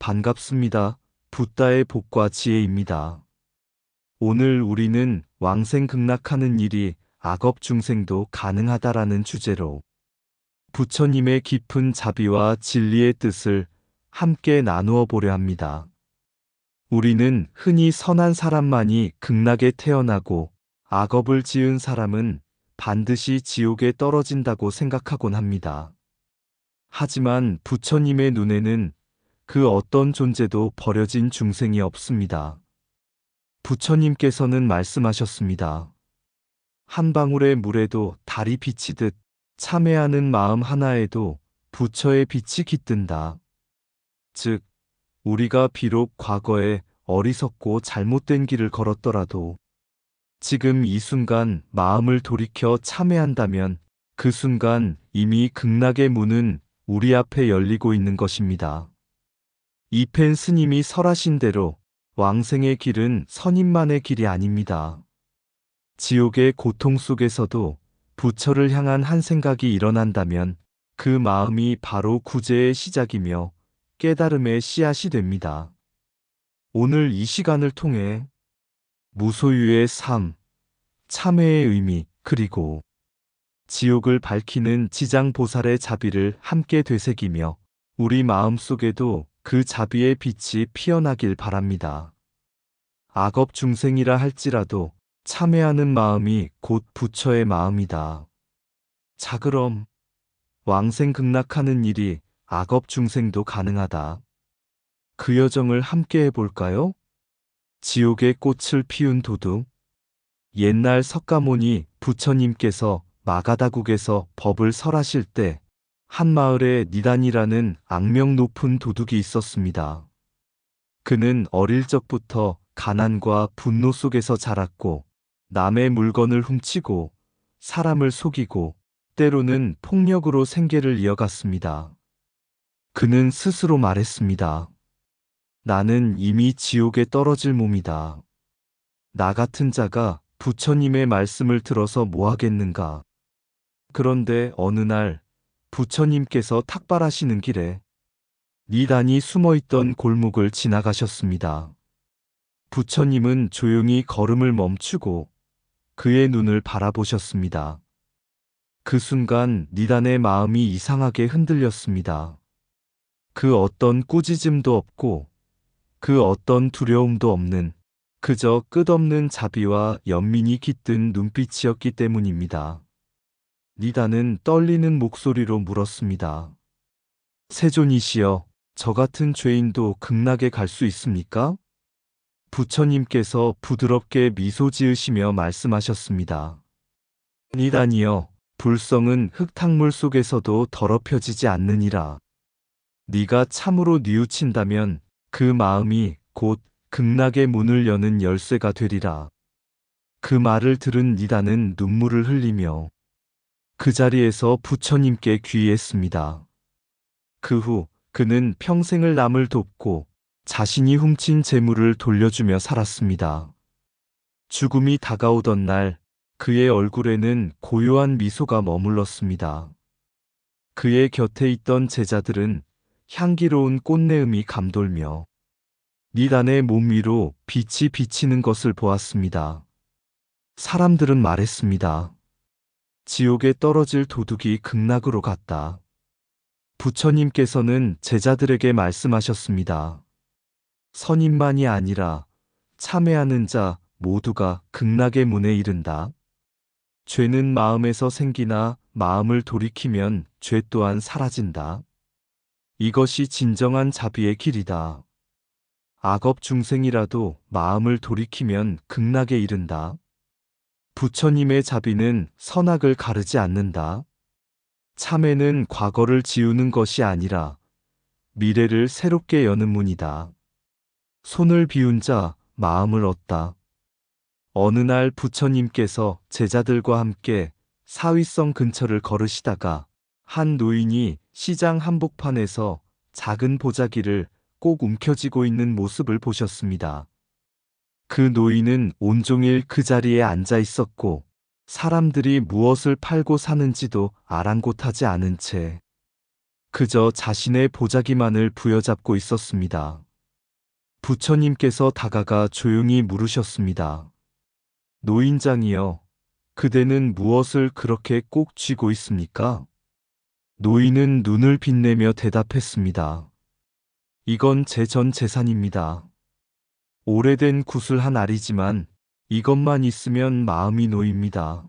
반갑습니다. 붓다의 복과 지혜입니다. 오늘 우리는 왕생극락하는 일이 악업중생도 가능하다라는 주제로 부처님의 깊은 자비와 진리의 뜻을 함께 나누어 보려 합니다. 우리는 흔히 선한 사람만이 극락에 태어나고 악업을 지은 사람은 반드시 지옥에 떨어진다고 생각하곤 합니다. 하지만 부처님의 눈에는 그 어떤 존재도 버려진 중생이 없습니다. 부처님께서는 말씀하셨습니다. 한 방울의 물에도 달이 비치듯 참회하는 마음 하나에도 부처의 빛이 깃든다. 즉, 우리가 비록 과거에 어리석고 잘못된 길을 걸었더라도 지금 이 순간 마음을 돌이켜 참회한다면 그 순간 이미 극락의 문은 우리 앞에 열리고 있는 것입니다. 이펜 스님이 설하신 대로 왕생의 길은 선인만의 길이 아닙니다. 지옥의 고통 속에서도 부처를 향한 한 생각이 일어난다면 그 마음이 바로 구제의 시작이며 깨달음의 씨앗이 됩니다. 오늘 이 시간을 통해 무소유의 삶, 참회의 의미, 그리고 지옥을 밝히는 지장보살의 자비를 함께 되새기며 우리 마음속에도 그 자비의 빛이 피어나길 바랍니다. 악업 중생이라 할지라도 참회하는 마음이 곧 부처의 마음이다. 자, 그럼 왕생 극락하는 일이 악업 중생도 가능하다. 그 여정을 함께 해볼까요? 지옥의 꽃을 피운 도둑. 옛날 석가모니 부처님께서 마가다국에서 법을 설하실 때 한 마을에 니단이라는 악명 높은 도둑이 있었습니다. 그는 어릴 적부터 가난과 분노 속에서 자랐고 남의 물건을 훔치고 사람을 속이고 때로는 폭력으로 생계를 이어갔습니다. 그는 스스로 말했습니다. 나는 이미 지옥에 떨어질 몸이다. 나 같은 자가 부처님의 말씀을 들어서 뭐 하겠는가. 그런데 어느 날 부처님께서 탁발하시는 길에 니단이 숨어있던 골목을 지나가셨습니다. 부처님은 조용히 걸음을 멈추고 그의 눈을 바라보셨습니다. 그 순간 니단의 마음이 이상하게 흔들렸습니다. 그 어떤 꾸짖음도 없고 그 어떤 두려움도 없는 그저 끝없는 자비와 연민이 깃든 눈빛이었기 때문입니다. 니단은 떨리는 목소리로 물었습니다. 세존이시여, 저 같은 죄인도 극락에 갈 수 있습니까? 부처님께서 부드럽게 미소 지으시며 말씀하셨습니다. 니단이여, 불성은 흙탕물 속에서도 더럽혀지지 않느니라. 네가 참으로 뉘우친다면 그 마음이 곧 극락의 문을 여는 열쇠가 되리라. 그 말을 들은 니단은 눈물을 흘리며 그 자리에서 부처님께 귀의했습니다. 그 후 그는 평생을 남을 돕고 자신이 훔친 재물을 돌려주며 살았습니다. 죽음이 다가오던 날 그의 얼굴에는 고요한 미소가 머물렀습니다. 그의 곁에 있던 제자들은 향기로운 꽃내음이 감돌며 니단의 몸 위로 빛이 비치는 것을 보았습니다. 사람들은 말했습니다. 지옥에 떨어질 도둑이 극락으로 갔다. 부처님께서는 제자들에게 말씀하셨습니다. 선인만이 아니라 참회하는 자 모두가 극락의 문에 이른다. 죄는 마음에서 생기나 마음을 돌이키면 죄 또한 사라진다. 이것이 진정한 자비의 길이다. 악업 중생이라도 마음을 돌이키면 극락에 이른다. 부처님의 자비는 선악을 가르지 않는다. 참회는 과거를 지우는 것이 아니라 미래를 새롭게 여는 문이다. 손을 비운 자 마음을 얻다. 어느 날 부처님께서 제자들과 함께 사위성 근처를 걸으시다가 한 노인이 시장 한복판에서 작은 보자기를 꼭 움켜쥐고 있는 모습을 보셨습니다. 그 노인은 온종일 그 자리에 앉아 있었고 사람들이 무엇을 팔고 사는지도 아랑곳하지 않은 채 그저 자신의 보자기만을 부여잡고 있었습니다. 부처님께서 다가가 조용히 물으셨습니다. 노인장이여, 그대는 무엇을 그렇게 꼭 쥐고 있습니까? 노인은 눈을 빛내며 대답했습니다. 이건 제 전 재산입니다. 오래된 구슬 한 알이지만 이것만 있으면 마음이 놓입니다.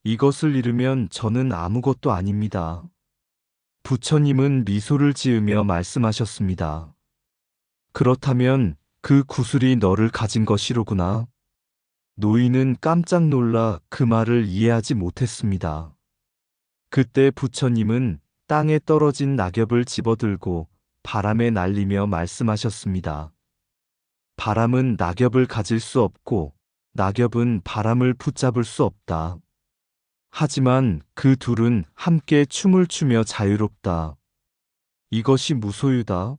이것을 잃으면 저는 아무것도 아닙니다. 부처님은 미소를 지으며 말씀하셨습니다. 그렇다면 그 구슬이 너를 가진 것이로구나. 노인은 깜짝 놀라 그 말을 이해하지 못했습니다. 그때 부처님은 땅에 떨어진 낙엽을 집어들고 바람에 날리며 말씀하셨습니다. 바람은 낙엽을 가질 수 없고 낙엽은 바람을 붙잡을 수 없다. 하지만 그 둘은 함께 춤을 추며 자유롭다. 이것이 무소유다.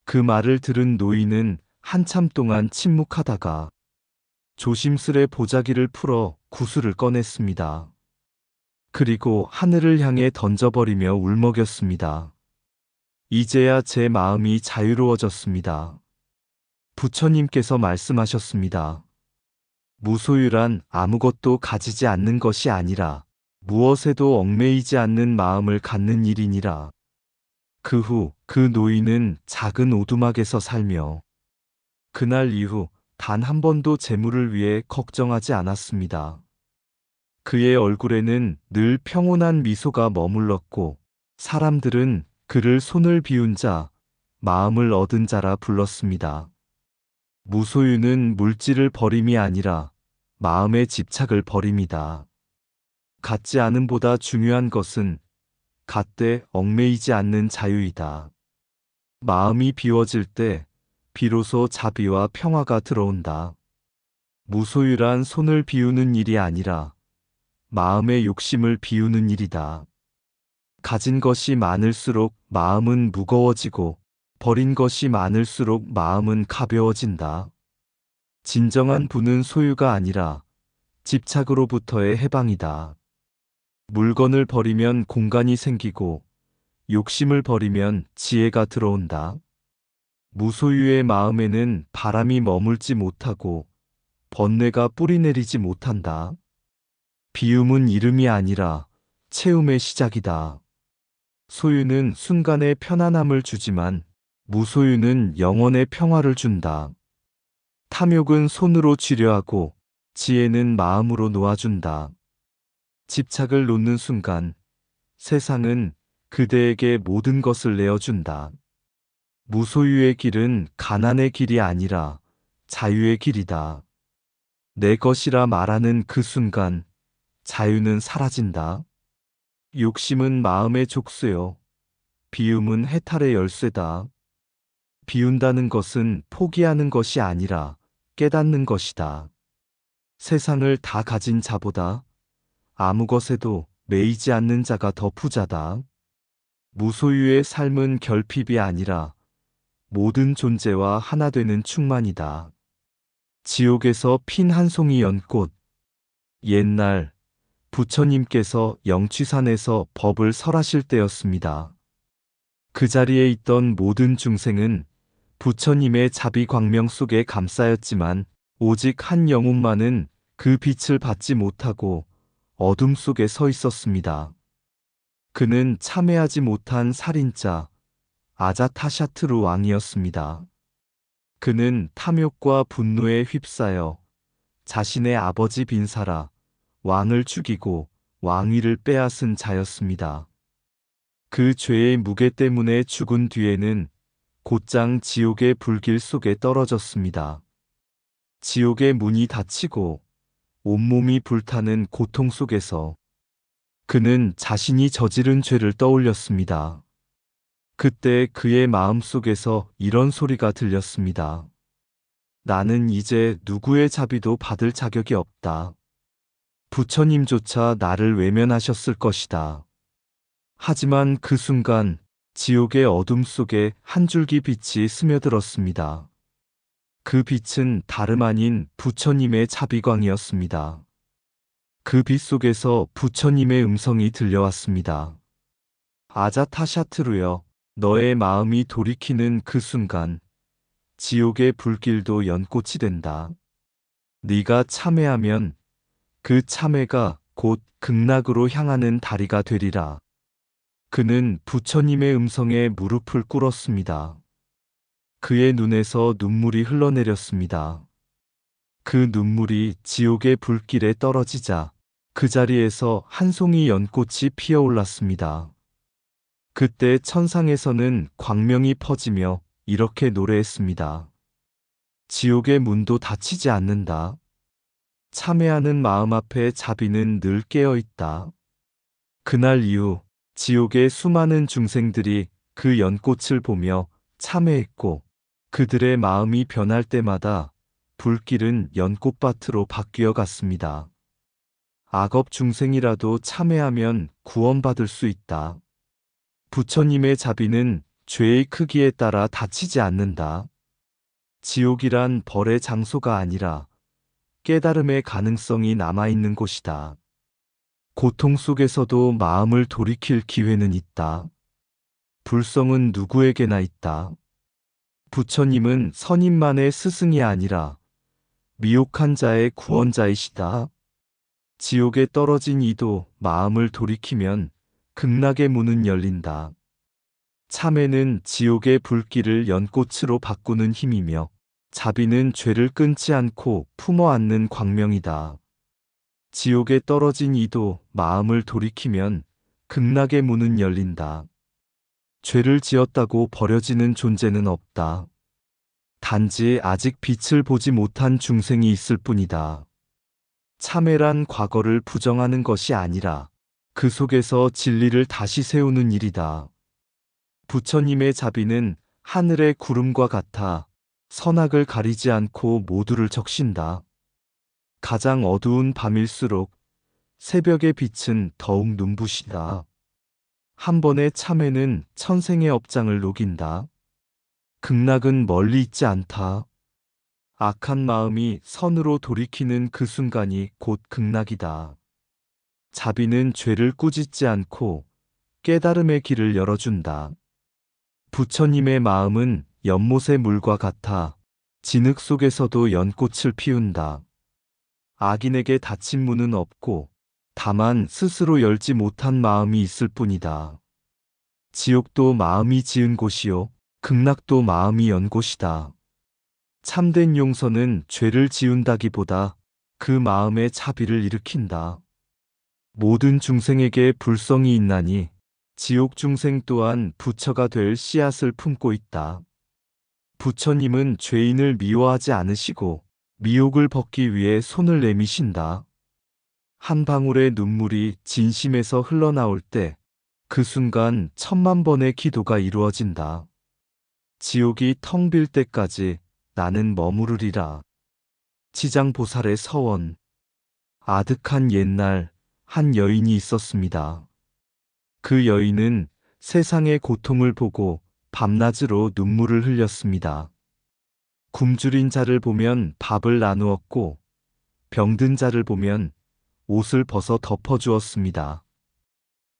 그 말을 들은 노인은 한참 동안 침묵하다가 조심스레 보자기를 풀어 구슬을 꺼냈습니다. 그리고 하늘을 향해 던져버리며 울먹였습니다. 이제야 제 마음이 자유로워졌습니다. 부처님께서 말씀하셨습니다. 무소유란 아무것도 가지지 않는 것이 아니라 무엇에도 얽매이지 않는 마음을 갖는 일이니라. 그 후 그 노인은 작은 오두막에서 살며 그날 이후 단 한 번도 재물을 위해 걱정하지 않았습니다. 그의 얼굴에는 늘 평온한 미소가 머물렀고 사람들은 그를 손을 비운 자, 마음을 얻은 자라 불렀습니다. 무소유는 물질을 버림이 아니라 마음의 집착을 버림이다. 갖지 않음보다 중요한 것은 갖되 얽매이지 않는 자유이다. 마음이 비워질 때 비로소 자비와 평화가 들어온다. 무소유란 손을 비우는 일이 아니라 마음의 욕심을 비우는 일이다. 가진 것이 많을수록 마음은 무거워지고 버린 것이 많을수록 마음은 가벼워진다. 진정한 부는 소유가 아니라 집착으로부터의 해방이다. 물건을 버리면 공간이 생기고 욕심을 버리면 지혜가 들어온다. 무소유의 마음에는 바람이 머물지 못하고 번뇌가 뿌리내리지 못한다. 비움은 이름이 아니라 채움의 시작이다. 소유는 순간의 편안함을 주지만 무소유는 영원의 평화를 준다. 탐욕은 손으로 쥐려 하고 지혜는 마음으로 놓아준다. 집착을 놓는 순간 세상은 그대에게 모든 것을 내어준다. 무소유의 길은 가난의 길이 아니라 자유의 길이다. 내 것이라 말하는 그 순간 자유는 사라진다. 욕심은 마음의 족쇄요. 비움은 해탈의 열쇠다. 비운다는 것은 포기하는 것이 아니라 깨닫는 것이다. 세상을 다 가진 자보다 아무 것에도 매이지 않는 자가 더 부자다. 무소유의 삶은 결핍이 아니라 모든 존재와 하나 되는 충만이다. 지옥에서 핀 한 송이 연꽃. 옛날 부처님께서 영취산에서 법을 설하실 때였습니다. 그 자리에 있던 모든 중생은 부처님의 자비 광명 속에 감싸였지만 오직 한 영혼만은 그 빛을 받지 못하고 어둠 속에 서 있었습니다. 그는 참회하지 못한 살인자 아자타샤트루 왕이었습니다. 그는 탐욕과 분노에 휩싸여 자신의 아버지 빈사라 왕을 죽이고 왕위를 빼앗은 자였습니다. 그 죄의 무게 때문에 죽은 뒤에는 곧장 지옥의 불길 속에 떨어졌습니다. 지옥의 문이 닫히고 온몸이 불타는 고통 속에서 그는 자신이 저지른 죄를 떠올렸습니다. 그때 그의 마음속에서 이런 소리가 들렸습니다. 나는 이제 누구의 자비도 받을 자격이 없다. 부처님조차 나를 외면하셨을 것이다. 하지만 그 순간 지옥의 어둠 속에 한 줄기 빛이 스며들었습니다. 그 빛은 다름 아닌 부처님의 자비광이었습니다. 그 빛 속에서 부처님의 음성이 들려왔습니다. 아자타샤트루여, 너의 마음이 돌이키는 그 순간 지옥의 불길도 연꽃이 된다. 네가 참회하면 그 참회가 곧 극락으로 향하는 다리가 되리라. 그는 부처님의 음성에 무릎을 꿇었습니다. 그의 눈에서 눈물이 흘러내렸습니다. 그 눈물이 지옥의 불길에 떨어지자 그 자리에서 한 송이 연꽃이 피어올랐습니다. 그때 천상에서는 광명이 퍼지며 이렇게 노래했습니다. 지옥의 문도 닫히지 않는다. 참회하는 마음 앞에 자비는 늘 깨어 있다. 그날 이후 지옥의 수많은 중생들이 그 연꽃을 보며 참회했고 그들의 마음이 변할 때마다 불길은 연꽃밭으로 바뀌어 갔습니다. 악업 중생이라도 참회하면 구원받을 수 있다. 부처님의 자비는 죄의 크기에 따라 닫히지 않는다. 지옥이란 벌의 장소가 아니라 깨달음의 가능성이 남아있는 곳이다. 고통 속에서도 마음을 돌이킬 기회는 있다. 불성은 누구에게나 있다. 부처님은 선임만의 스승이 아니라 미혹한 자의 구원자이시다. 지옥에 떨어진 이도 마음을 돌이키면 극락의 문은 열린다. 참회는 지옥의 불길을 연꽃으로 바꾸는 힘이며 자비는 죄를 끊지 않고 품어 안는 광명이다. 지옥에 떨어진 이도 마음을 돌이키면 극락의 문은 열린다. 죄를 지었다고 버려지는 존재는 없다. 단지 아직 빛을 보지 못한 중생이 있을 뿐이다. 참회란 과거를 부정하는 것이 아니라 그 속에서 진리를 다시 세우는 일이다. 부처님의 자비는 하늘의 구름과 같아 선악을 가리지 않고 모두를 적신다. 가장 어두운 밤일수록 새벽의 빛은 더욱 눈부시다. 한 번의 참회는 천생의 업장을 녹인다. 극락은 멀리 있지 않다. 악한 마음이 선으로 돌이키는 그 순간이 곧 극락이다. 자비는 죄를 꾸짖지 않고 깨달음의 길을 열어준다. 부처님의 마음은 연못의 물과 같아 진흙 속에서도 연꽃을 피운다. 악인에게 닫힌 문은 없고 다만 스스로 열지 못한 마음이 있을 뿐이다. 지옥도 마음이 지은 곳이요 극락도 마음이 연 곳이다. 참된 용서는 죄를 지운다기보다 그 마음의 자비를 일으킨다. 모든 중생에게 불성이 있나니 지옥 중생 또한 부처가 될 씨앗을 품고 있다. 부처님은 죄인을 미워하지 않으시고 미혹을 벗기 위해 손을 내미신다. 한 방울의 눈물이 진심에서 흘러나올 때 그 순간 10,000번의 기도가 이루어진다. 지옥이 텅 빌 때까지 나는 머무르리라. 지장보살의 서원. 아득한 옛날 한 여인이 있었습니다. 그 여인은 세상의 고통을 보고 밤낮으로 눈물을 흘렸습니다. 굶주린 자를 보면 밥을 나누었고 병든 자를 보면 옷을 벗어 덮어주었습니다.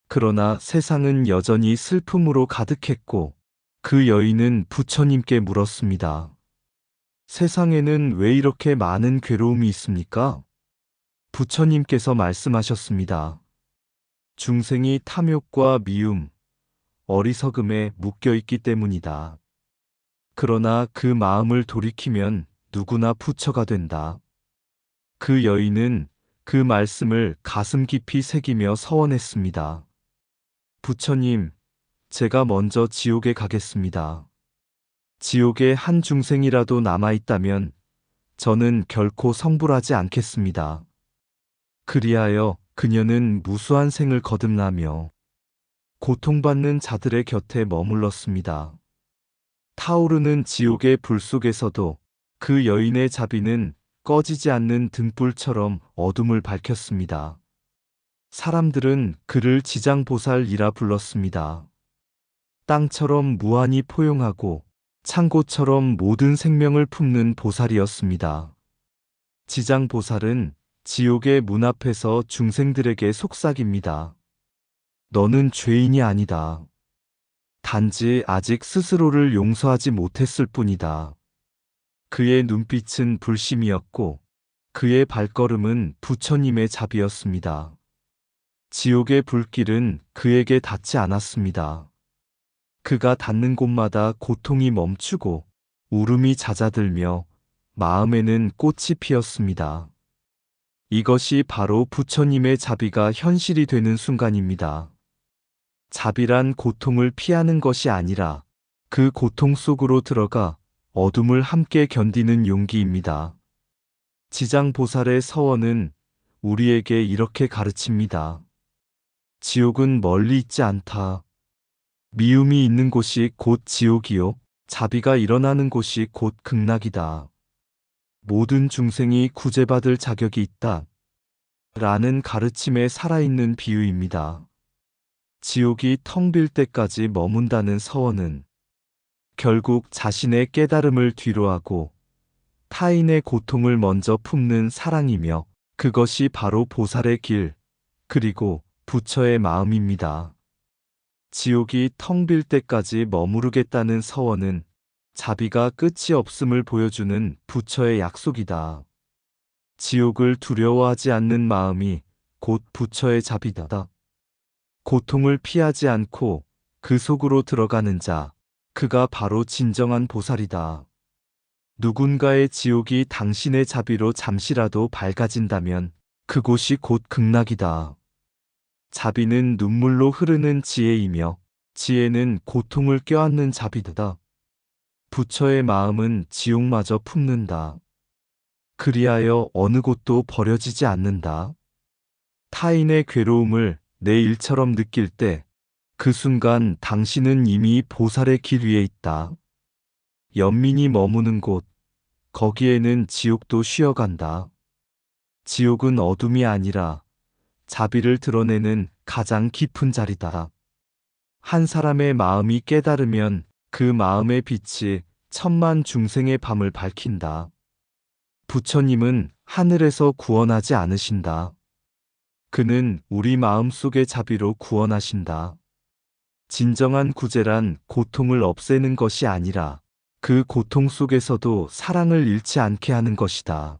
그러나 세상은 여전히 슬픔으로 가득했고 그 여인은 부처님께 물었습니다. 세상에는 왜 이렇게 많은 괴로움이 있습니까? 부처님께서 말씀하셨습니다. 중생이 탐욕과 미움, 어리석음에 묶여 있기 때문이다. 그러나 그 마음을 돌이키면 누구나 부처가 된다. 그 여인은 그 말씀을 가슴 깊이 새기며 서원했습니다. 부처님, 제가 먼저 지옥에 가겠습니다. 지옥에 한 중생이라도 남아있다면 저는 결코 성불하지 않겠습니다. 그리하여 그녀는 무수한 생을 거듭나며 고통받는 자들의 곁에 머물렀습니다. 타오르는 지옥의 불 속에서도 그 여인의 자비는 꺼지지 않는 등불처럼 어둠을 밝혔습니다. 사람들은 그를 지장보살이라 불렀습니다. 땅처럼 무한히 포용하고 창고처럼 모든 생명을 품는 보살이었습니다. 지장보살은 지옥의 문 앞에서 중생들에게 속삭입니다. 너는 죄인이 아니다. 단지 아직 스스로를 용서하지 못했을 뿐이다. 그의 눈빛은 불심이었고 그의 발걸음은 부처님의 자비였습니다. 지옥의 불길은 그에게 닿지 않았습니다. 그가 닿는 곳마다 고통이 멈추고 울음이 잦아들며 마음에는 꽃이 피었습니다. 이것이 바로 부처님의 자비가 현실이 되는 순간입니다. 자비란 고통을 피하는 것이 아니라 그 고통 속으로 들어가 어둠을 함께 견디는 용기입니다. 지장보살의 서원은 우리에게 이렇게 가르칩니다. 지옥은 멀리 있지 않다. 미움이 있는 곳이 곧 지옥이요. 자비가 일어나는 곳이 곧 극락이다. 모든 중생이 구제받을 자격이 있다. 라는 가르침에 살아있는 비유입니다. 지옥이 텅 빌 때까지 머문다는 서원은 결국 자신의 깨달음을 뒤로하고 타인의 고통을 먼저 품는 사랑이며 그것이 바로 보살의 길, 그리고 부처의 마음입니다. 지옥이 텅 빌 때까지 머무르겠다는 서원은 자비가 끝이 없음을 보여주는 부처의 약속이다. 지옥을 두려워하지 않는 마음이 곧 부처의 자비다. 고통을 피하지 않고 그 속으로 들어가는 자, 그가 바로 진정한 보살이다. 누군가의 지옥이 당신의 자비로 잠시라도 밝아진다면 그곳이 곧 극락이다. 자비는 눈물로 흐르는 지혜이며 지혜는 고통을 껴안는 자비다. 부처의 마음은 지옥마저 품는다. 그리하여 어느 곳도 버려지지 않는다. 타인의 괴로움을 내 일처럼 느낄 때 그 순간 당신은 이미 보살의 길 위에 있다. 연민이 머무는 곳, 거기에는 지옥도 쉬어간다. 지옥은 어둠이 아니라 자비를 드러내는 가장 깊은 자리다. 한 사람의 마음이 깨달으면 그 마음의 빛이 천만 중생의 밤을 밝힌다. 부처님은 하늘에서 구원하지 않으신다. 그는 우리 마음속의 자비로 구원하신다. 진정한 구제란 고통을 없애는 것이 아니라 그 고통 속에서도 사랑을 잃지 않게 하는 것이다.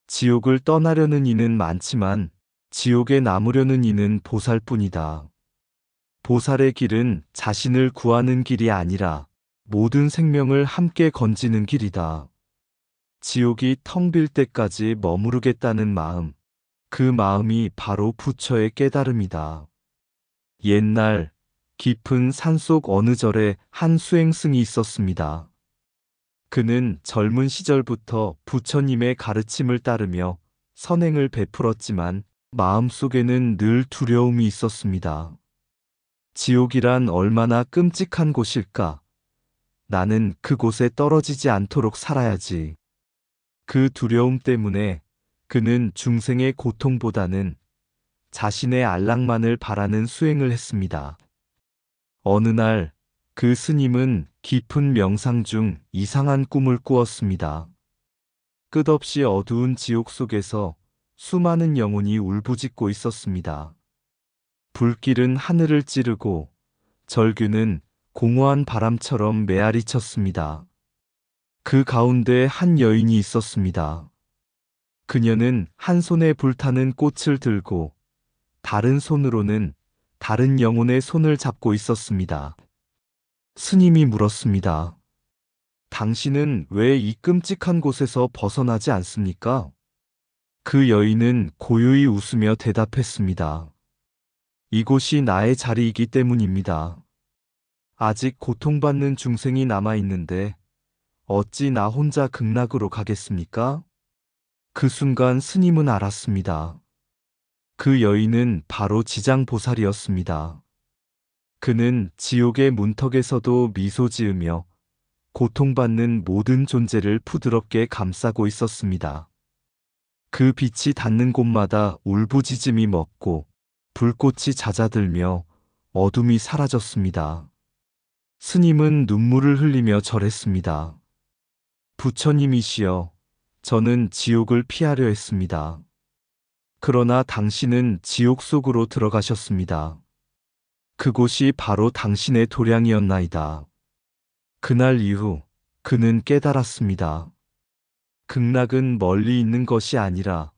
지옥을 떠나려는 이는 많지만 지옥에 남으려는 이는 보살뿐이다. 보살의 길은 자신을 구하는 길이 아니라 모든 생명을 함께 건지는 길이다. 지옥이 텅 빌 때까지 머무르겠다는 마음, 그 마음이 바로 부처의 깨달음이다. 옛날 깊은 산속 어느 절에 한 수행승이 있었습니다. 그는 젊은 시절부터 부처님의 가르침을 따르며 선행을 베풀었지만 마음속에는 늘 두려움이 있었습니다. 지옥이란 얼마나 끔찍한 곳일까? 나는 그곳에 떨어지지 않도록 살아야지. 그 두려움 때문에 그는 중생의 고통보다는 자신의 안락만을 바라는 수행을 했습니다. 어느 날 그 스님은 깊은 명상 중 이상한 꿈을 꾸었습니다. 끝없이 어두운 지옥 속에서 수많은 영혼이 울부짖고 있었습니다. 불길은 하늘을 찌르고 절규는 공허한 바람처럼 메아리 쳤습니다. 그 가운데 한 여인이 있었습니다. 그녀는 한 손에 불타는 꽃을 들고 다른 손으로는 다른 영혼의 손을 잡고 있었습니다. 스님이 물었습니다. 당신은 왜 이 끔찍한 곳에서 벗어나지 않습니까? 그 여인은 고요히 웃으며 대답했습니다. 이곳이 나의 자리이기 때문입니다. 아직 고통받는 중생이 남아있는데 어찌 나 혼자 극락으로 가겠습니까? 그 순간 스님은 알았습니다. 그 여인은 바로 지장보살이었습니다. 그는 지옥의 문턱에서도 미소 지으며 고통받는 모든 존재를 부드럽게 감싸고 있었습니다. 그 빛이 닿는 곳마다 울부짖음이 멎고 불꽃이 잦아들며 어둠이 사라졌습니다. 스님은 눈물을 흘리며 절했습니다. 부처님이시여, 저는 지옥을 피하려 했습니다. 그러나 당신은 지옥 속으로 들어가셨습니다. 그곳이 바로 당신의 도량이었나이다. 그날 이후 그는 깨달았습니다. 극락은 멀리 있는 것이 아니라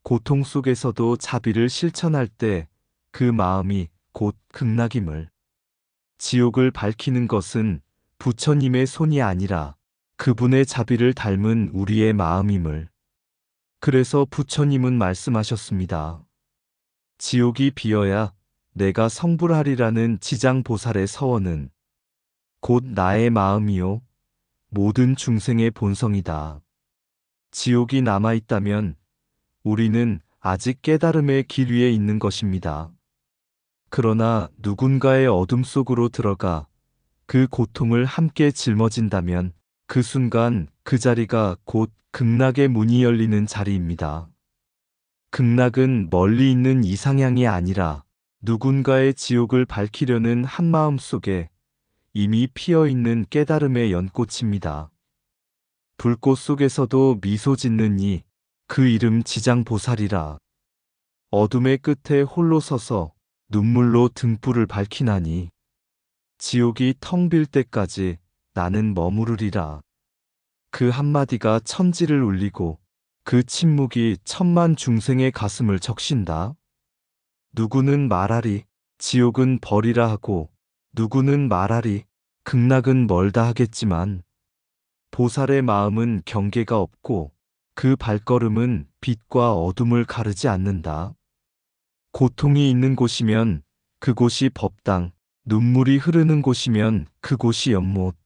고통 속에서도 자비를 실천할 때 그 마음이 곧 극락임을. 지옥을 밝히는 것은 부처님의 손이 아니라 그분의 자비를 닮은 우리의 마음임을. 그래서 부처님은 말씀하셨습니다. 지옥이 비어야 내가 성불하리라는 지장보살의 서원은 곧 나의 마음이요 모든 중생의 본성이다. 지옥이 남아있다면 우리는 아직 깨달음의 길 위에 있는 것입니다. 그러나 누군가의 어둠 속으로 들어가 그 고통을 함께 짊어진다면 그 순간 그 자리가 곧 극락의 문이 열리는 자리입니다. 극락은 멀리 있는 이상향이 아니라 누군가의 지옥을 밝히려는 한마음 속에 이미 피어있는 깨달음의 연꽃입니다. 불꽃 속에서도 미소 짓는 이, 그 이름 지장보살이라. 어둠의 끝에 홀로 서서 눈물로 등불을 밝히나니 지옥이 텅 빌 때까지 나는 머무르리라. 그 한마디가 천지를 울리고 그 침묵이 천만 중생의 가슴을 적신다. 누구는 말하리 지옥은 벌이라 하고 누구는 말하리 극락은 멀다 하겠지만 보살의 마음은 경계가 없고 그 발걸음은 빛과 어둠을 가르지 않는다. 고통이 있는 곳이면 그곳이 법당, 눈물이 흐르는 곳이면 그곳이 연못.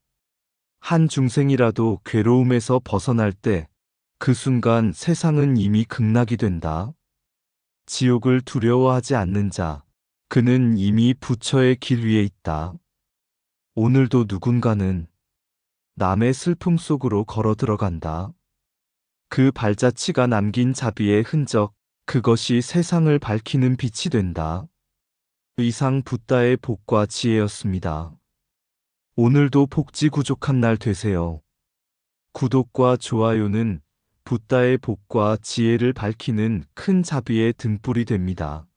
한 중생이라도 괴로움에서 벗어날 때 그 순간 세상은 이미 극락이 된다. 지옥을 두려워하지 않는 자, 그는 이미 부처의 길 위에 있다. 오늘도 누군가는 남의 슬픔 속으로 걸어 들어간다. 그 발자취가 남긴 자비의 흔적, 그것이 세상을 밝히는 빛이 된다. 이상 붓다의 복과 지혜였습니다. 오늘도 복지 구족한 날 되세요. 구독과 좋아요는 붓다의 복과 지혜를 밝히는 큰 자비의 등불이 됩니다.